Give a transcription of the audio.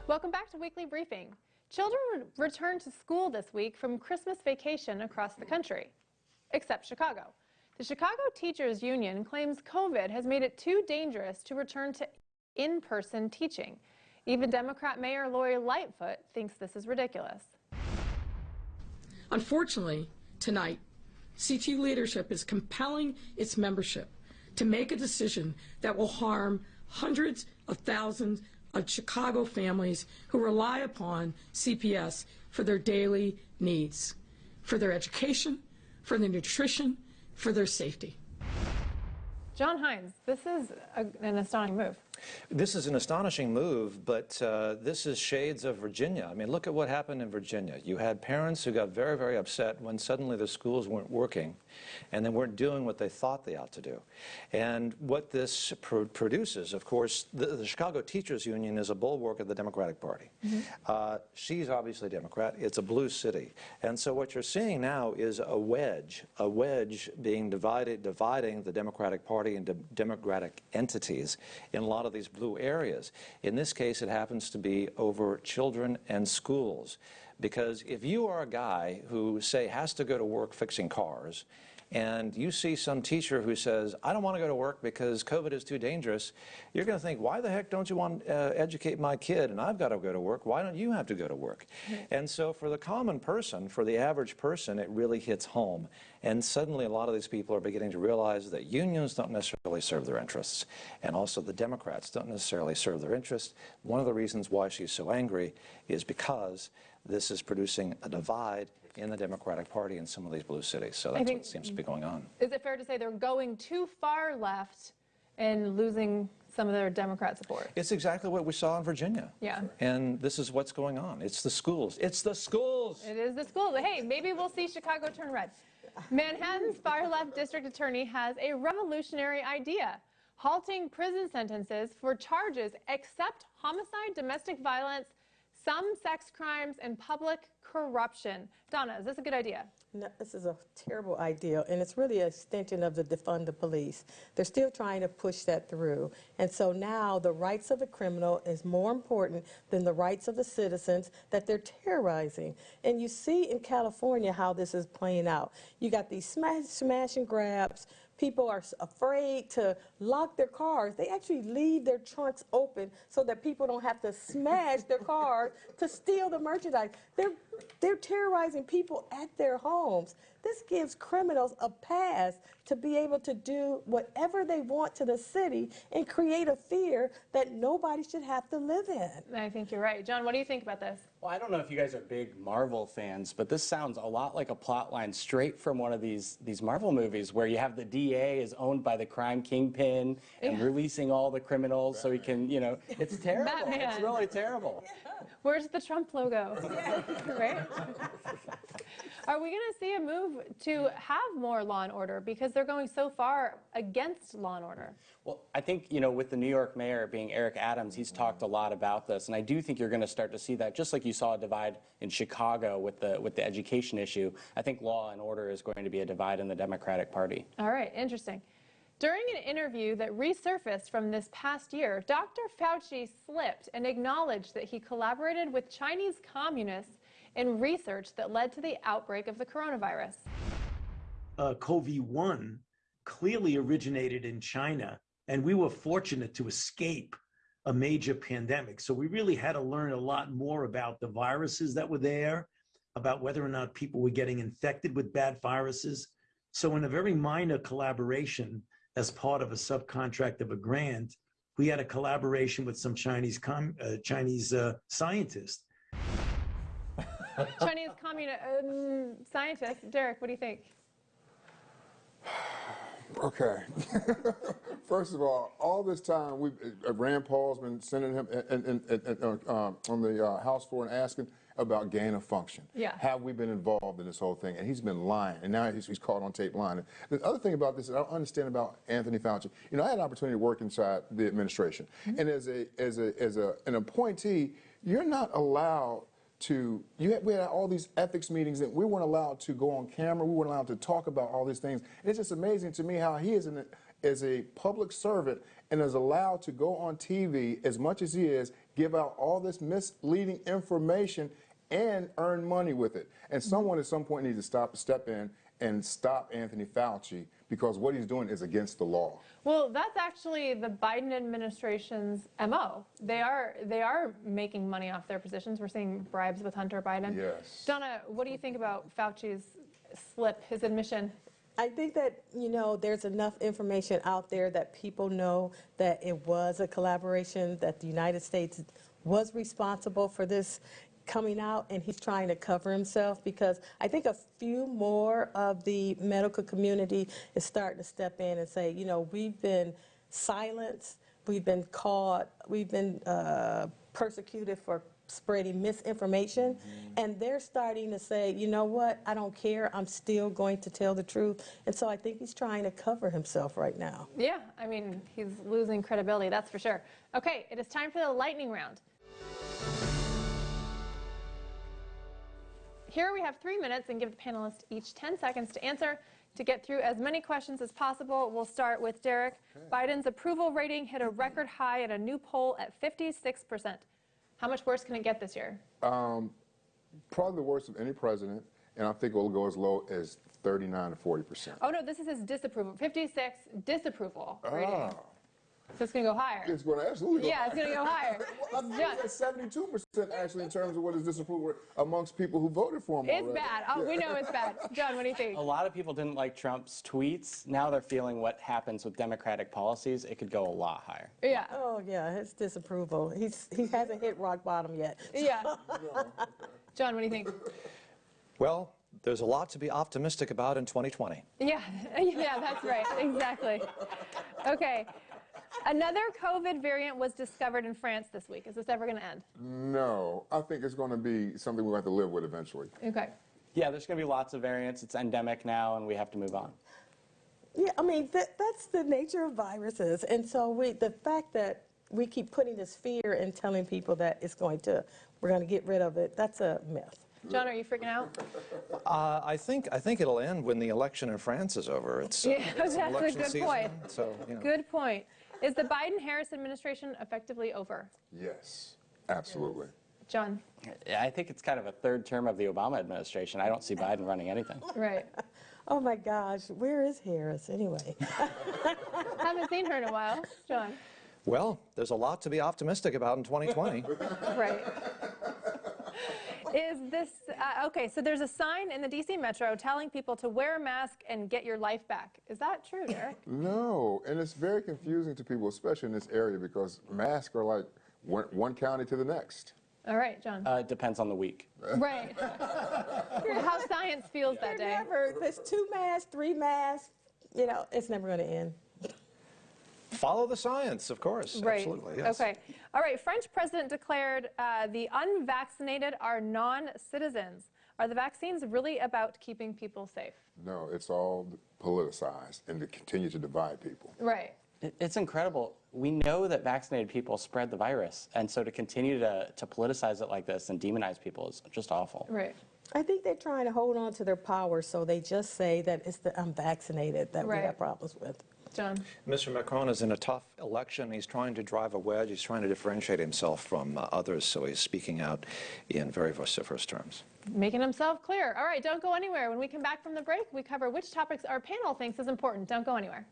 Welcome back to Weekly Briefing. Children returned to school this week from Christmas vacation across the country, except Chicago. The Chicago Teachers Union claims COVID has made it too dangerous to return to in-person teaching. Even Democrat Mayor Lori Lightfoot thinks this is ridiculous. Unfortunately, tonight, CTU leadership is compelling its membership to make a decision that will harm hundreds of thousands of Chicago families who rely upon CPS for their daily needs, for their education, for their nutrition, for their safety. John Hines, this is an astonishing move. This is an astonishing move, but this is shades of Virginia. I mean, look at what happened in Virginia. You had parents who got very, very upset when suddenly the schools weren't working and they weren't doing what they thought they ought to do. And what this produces, of course, the Chicago Teachers Union is a bulwark of the Democratic Party. She's obviously Democrat. It's a blue city. And so what you're seeing now is a wedge being dividing the Democratic Party into Democratic entities in a lot of these blue areas. In this case, it happens to be over children and schools. Because if you are a guy who, say, has to go to work fixing cars, and you see some teacher who says, I don't want to go to work because COVID is too dangerous, you're going to think, why the heck don't you want to educate my kid and I've got to go to work? Why don't you have to go to work? And so for the common person, for the average person, it really hits home. And suddenly a lot of these people are beginning to realize that unions don't necessarily serve their interests. And also the Democrats don't necessarily serve their interests. One of the reasons why she's so angry is because this is producing a divide in the Democratic Party in some of these blue cities. So that's what seems to be going on. Is it fair to say they're going too far left and losing some of their Democrat support? It's exactly what we saw in Virginia. Yeah. And this is what's going on. It's the schools. It's the schools. It is the schools. Hey, maybe we'll see Chicago turn red. Manhattan's far-left district attorney has a revolutionary idea: halting prison sentences for charges except homicide, domestic violence, some sex crimes, and public corruption. Donna, is this a good idea? No, this is a terrible idea, and it's really an extension of the defund the police. They're still trying to push that through. And so now the rights of the criminal is more important than the rights of the citizens that they're terrorizing. And you see in California how this is playing out. You got these smash and grabs. People are afraid to lock their cars. They actually leave their trunks open so that people don't have to smash their cars to steal the merchandise. They're terrorizing people at their homes. This gives criminals a pass to be able to do whatever they want to the city and create a fear that nobody should have to live in. I think you're right. John, what do you think about this? Well, I don't know if you guys are big Marvel fans, but this sounds a lot like a plot line straight from one of these Marvel movies where you have the DA is owned by the crime kingpin and releasing all the criminals so he can, you know, it's terrible. Batman. It's really terrible. Where's the Trump logo? Right? Are we going to see a move to have more law and order because they're going so far against law and order? Well, I think, you know, with the New York mayor being Eric Adams, he's talked a lot about this, and I do think you're going to start to see that, just like you saw a divide in Chicago with the education issue. I think law and order is going to be a divide in the Democratic Party. All right, interesting. During an interview that resurfaced from this past year, Dr. Fauci slipped and acknowledged that he collaborated with Chinese communists in research that led to the outbreak of the coronavirus. COVID-1 clearly originated in China, and we were fortunate to escape a major pandemic. So we really had to learn a lot more about the viruses that were there, about whether or not people were getting infected with bad viruses. So in a very minor collaboration, as part of a subcontract of a grant, we had a collaboration with some Chinese scientists. Chinese communist scientists. Derek, what do you think? Okay. First of all this time, Rand Paul's been sending him on the House floor and asking about gain of function. Yeah. Have we been involved in this whole thing? And he's been lying, and now he's caught on tape lying. The other thing about this is I don't understand about Anthony Fauci. You know, I had an opportunity to work inside the administration, and as an appointee, you're not allowed to, we had all these ethics meetings and we weren't allowed to go on camera, we weren't allowed to talk about all these things. And it's just amazing to me how he is as a public servant and is allowed to go on TV as much as he is, give out all this misleading information and earn money with it. And someone at some point needs to step in and stop Anthony Fauci, because what he's doing is against the law. Well, that's actually the Biden administration's MO. They are making money off their positions. We're seeing bribes with Hunter Biden. Yes. Donna, what do you think about Fauci's slip, his admission? I think that, there's enough information out there that people know that it was a collaboration, that the United States was responsible for this coming out, and he's trying to cover himself, because I think a few more of the medical community is starting to step in and say, we've been silenced, we've been caught, we've been persecuted for spreading misinformation, and they're starting to say, you know what, I don't care, I'm still going to tell the truth. And so I think he's trying to cover himself right now. Yeah, I mean, he's losing credibility, that's for sure. Okay, it is time for the lightning round. Here we have 3 minutes and give the panelists each 10 seconds to answer. To get through as many questions as possible, we'll start with Derek. Biden's approval rating hit a record high at a new poll at 56%. How much worse can it get this year? Probably the worst of any president, and I think it will go as low as 39 to 40%. Oh no, this is his disapproval. 56 disapproval rating. So it's going to go higher. It's going to absolutely go Yeah, it's going to go higher. Well, I think it's 72% actually in terms of what is disapproval amongst people who voted for him It's already. bad. Oh, we know it's bad. John, what do you think? A lot of people didn't like Trump's tweets. Now they're feeling what happens with Democratic policies. It could go a lot higher. Yeah. Oh, yeah, his disapproval. He hasn't hit rock bottom yet. Yeah. John, what do you think? Well, there's a lot to be optimistic about in 2020. Yeah, yeah, that's right. Exactly. Okay. Another COVID variant was discovered in France this week. Is this ever going to end? No, I think it's going to be something we have to live with eventually. Okay. Yeah, there's going to be lots of variants. It's endemic now, and we have to move on. Yeah, I mean, that's the nature of viruses. And so the fact that we keep putting this fear and telling people that we're going to get rid of it, that's a myth. John, are you freaking out? I think it'll end when the election in France is over. It's that's a election good season, point. so Good point. Is the Biden-Harris administration effectively over? Yes, absolutely. John? Yeah, I think it's kind of a third term of the Obama administration. I don't see Biden running anything. Right. Oh my gosh, where is Harris anyway? Haven't seen her in a while. John? Well, there's a lot to be optimistic about in 2020. Right. Is this, okay, so there's a sign in the DC Metro telling people to wear a mask and get your life back. Is that true, Derek? No, and it's very confusing to people, especially in this area, because masks are like one county to the next. All right, John. It depends on the week. Right. How science feels that day. There's 2 masks, 3 masks, it's never going to end. Follow the science, of course. Right. Absolutely, yes. Okay. All right. French president declared the unvaccinated are non-citizens. Are the vaccines really about keeping people safe? No, it's all politicized and to continue to divide people. Right. It's incredible. We know that vaccinated people spread the virus, and so to continue to politicize it like this and demonize people is just awful. Right. I think they're trying to hold on to their power, so they just say that it's the unvaccinated that we have problems with. John? Mr. Macron is in a tough election. He's trying to drive a wedge. He's trying to differentiate himself from others, so he's speaking out in very vociferous terms. Making himself clear. All right, don't go anywhere. When we come back from the break, we cover which topics our panel thinks is important. Don't go anywhere.